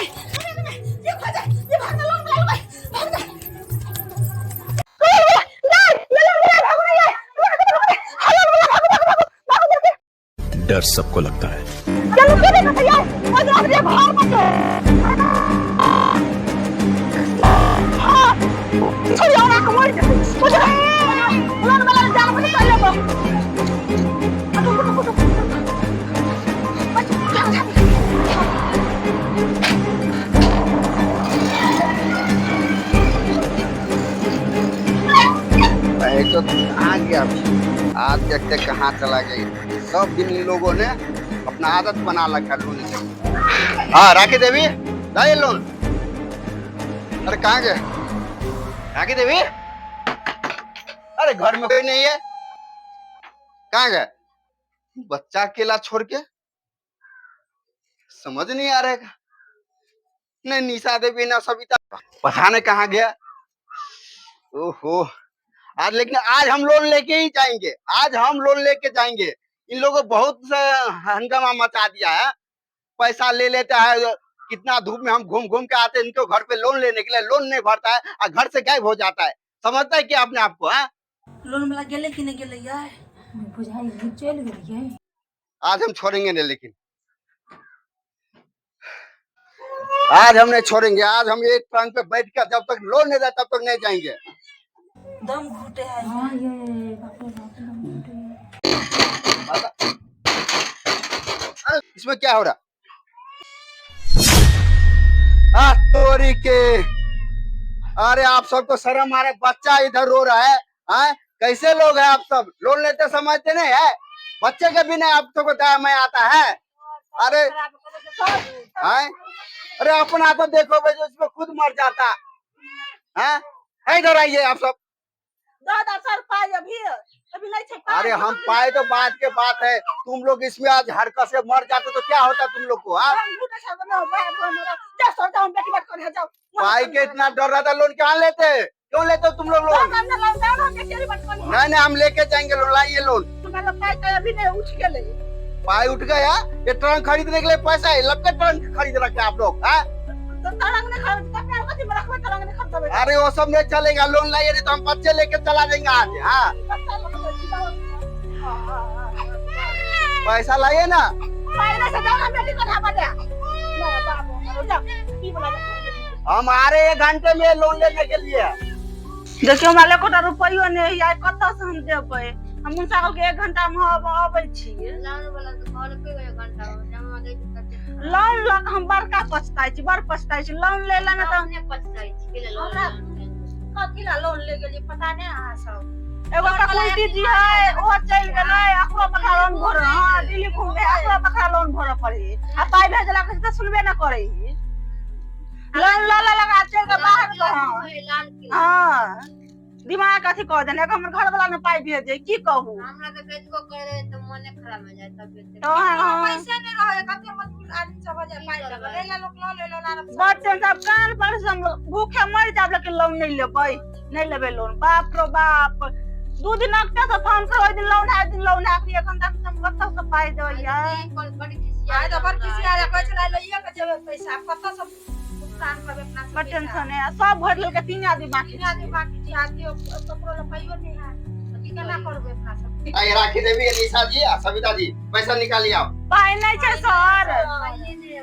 ये खा जाए, ये भागना लोन मिला लो भाई, भाग जा। डर सबको लगता है। चलो चलो भैया, और आप ये भाग मत। छोड़ो ना कमर, मुझे लोन मिला जान मुझे कर लो। तो कहाँ गया आज देखते कहाँ चला गया। सब दिन इन लोगों ने अपना आदत बना रखा लोन से। हाँ राखी देवी लाइए लोन। अरे कहाँ गए राखी देवी? अरे घर में कोई नहीं है, कहाँ गए? बच्चा अकेला छोड़ के समझ नहीं आ रहा है। नहीं निशा देवी ना सविता पता नहीं कहाँ गया। ओहो आज, लेकिन आज हम लोन लेके ही जाएंगे, आज हम लोन लेके जाएंगे। इन लोगों बहुत से हंगामा मचा दिया है, पैसा ले लेता है। कितना धूप में हम घूम घूम के आते हैं इनको घर पे लोन लेने के लिए, लोन नहीं भरता है और घर से गायब हो जाता है। समझता है क्या अपने आप को? है लोन मिला गेले कि नहीं गेले यार, बुझाई चल गई। आज हम छोड़ेंगे नहीं, लेकिन आज हम नहीं छोड़ेंगे। आज हम एक टांग पे बैठ कर जब तक लोन नहीं रहता तब तक नहीं जाएंगे। दम घुटे है। हाँ ये इसमें क्या हो रहा? तोरी के, अरे आप सबको शर्म आ रहा है? बच्चा इधर रो रहा है। कैसे लोग हैं आप सब? लोन लेते समझते नहीं है? बच्चे के भी नहीं आप सबको दया मैं आता है? अरे अरे अपना तो देखो भाई, जो इसमें खुद मर जाता है। इधर आइए आप सब। दादा सर पाए अभी नहीं छे। अरे हम पाए तो बात के बात है, तुम लोग इसमें आज हरकत से मर जाते तो क्या होता तुम लोग को? पाई के इतना डर रहा था, लोन क्या लेते? क्यों लेते हो तुम लोग लोन? नहीं नहीं हम लेके जाएंगे लोन। लाइए लोन। अभी नहीं उठ गए, पाई उठ गया। ये ट्रंक खरीदने के लिए पैसा है, लपके ट्रंक खरीद रखे आप लोग। अरे वो सब नहीं चलेगा, लोन लाइए नहीं तो हम बच्चे लेके चला देंगे आज। हाँ पैसा लाइए ना। हम आ रहे 1 घंटे में लोन लेने के लिए। देखियो माले कोटा रुपयो नहीं आइ, कत्ता से हम देबै? हम मुंसागल के 1 घंटा में आबै छियै। लोन लग हम बड़का पछताइ छी, बड़ पछताइ छी। लोन लेला में तो हमने पछताइ छी। कथि ला लोन ले गेलियै पता नहीं अहाँ सब। एगो ककुलती जी है ओ चल गेलै, अकरो पका लोन भर। हां दिल्ली घूम गए, अकरो पका लोन भर पड़ी आ पाई भेजला के त सुनबे न करै। लोन ला लगा चल के बाहर कहां। हां दिमाग कथि कह देने हमर घर वाला ने पाई भेजे की कहू? हमरा के बेचको करे त मने खराब हो जाय तबियत। तो पैसे नहीं रहे कते मजबूर आदमी सब हो जाय पाई लगा ले ला लोग ले लो ना। बच्चन सब कान पर से भूखे मर जाब लेकिन लोन नहीं लेबै, नहीं लेबै लोन। बाप रो बाप 2 दिन अगते से फोन करो, दिन लोन है, दिन लोन है। एखन तक हम कत्ता से पाई दो यार। बड़ी खुशी आय तो बड़ खुशी आ कहै छला लइया के जेबे पैसा कत्ता से भुगतान करबे अपना सब। टेंशन है सब भर लेल के 3 आदमी बाकी छी। आदमी ककरो ल पाइयो नहीं है की केना करबे अपना सब? आई राखी देवी, निशा जी, सविता जी पैसा निकालिए आप। पाई नहीं छै सर।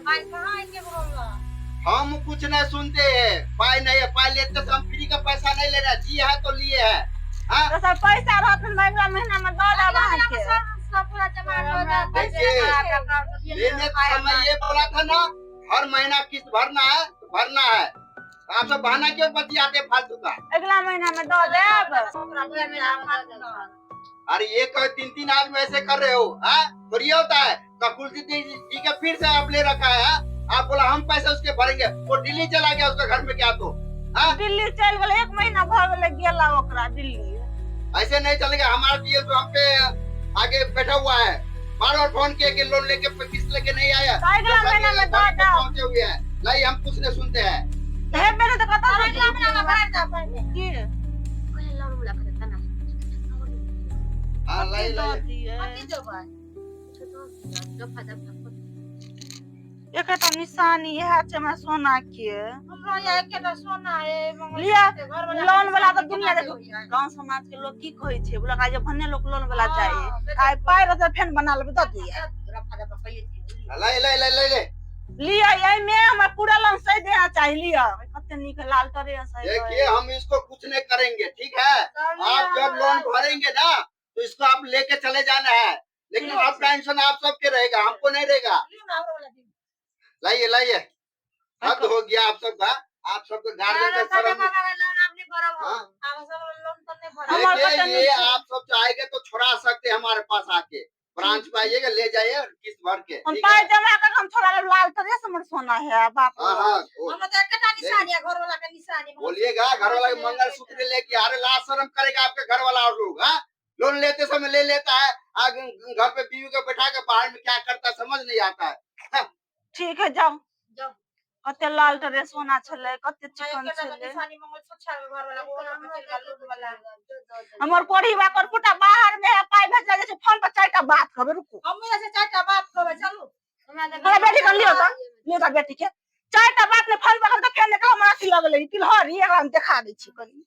पाई कहां है के बोलला? हम कुछ नहीं सुनते हैं। पाई नहीं है, पाई लेते तो हम फ्री का पैसा नहीं ले रहे। जी है तो लिए है। हां तो सर पैसा रहत अगला महीना में दो देब के सब पूरा जमा कर दे। लेने समय ये बोला था ना हर महीना किस्त भरना है तो भरना है। आप सब बहाना क्यों बतियाते फालतू का? अगला महीना में दो देब। अरे ये कहो 3 आदमी ऐसे कर रहे हो? थोड़ी होता है। ककुलती जी का फिर से आप ले रखा है। आप बोला हम पैसे उसके भरेंगे, वो दिल्ली चला गया, उसका घर में क्या तो? दिल्ली चल गए, 1 महीना भर गेले गेला ओकरा दिल्ली। ऐसे नहीं चलेगा। हमारा डीएल तो हम पे आगे बैठा हुआ है। बार-बार फोन किए कि लोन लेके किस्त लेके नहीं आया। अगला महीना में दो देब। पहुंचे हुए हैं। नहीं हम कुछ नहीं सुनते हैं। हे मैंने तो कथा अगला महीना में भर दे पहले की कोई लोन वाला करता ना। हां लाई कथि देबै? तो फायदा एकटा निशानी यह छै हमरा सोना के हमरा यहाँ एकेटा सोना है लिया लोन वाला तो दुनिया देखो गांव समाज के लोग की कहै छै बोला का जे भन्ने लोग लोन वाला जाए आइ पाइ रहत फैन बना लेबे द दिया ले ले ले ले ले लिया यही में हमरा पूरा लोन सही देना चाहिए लिया कते निक लाल करे सही देखिए हम इसको कुछ नहीं करेंगे ठीक है आप जब लोन भरेंगे ना तो इसको आप लेके चले जाना है लेकिन आप टेंशन आप सबके रहेगा हमको नहीं रहेगा लाइए लाइए हद हो गया आप सबका आप सबके गार्जियन का शर्म देखिए ये आप सब चाहेंगे तो छुड़ा सकते हैं हमारे पास आके ब्रांच पे आइएगा ले जाइए किस्त भर के हम पाइ जमा कर हम थोड़ा लाल करे समझ सोना है बाप बोलिएगा घर वाला मंगलसूत्र लेके अरे लाज शर्म करेगा आपके घर वाला और लोग हाँ लोन लेते समय ले लेता है आगे घर पे बीवी को बैठा के बाहर में क्या करता है समझ नहीं आता है ठीक है जाओ कते लाल रे सोना छले कते चिकन छले हमर कोढ़ी बा कर पुटा बाहर में है पाइ भेजा जे फोन पर चारटा बात करबे रुको हम ऐसे चारटा बात कहबे चलू हमरा बेटी कर लियो त बेटी के चारटा बात ने फोन पर हम त फेन के हमरा सी लगले तिलहरी एकरा हम देखा दै छी कनी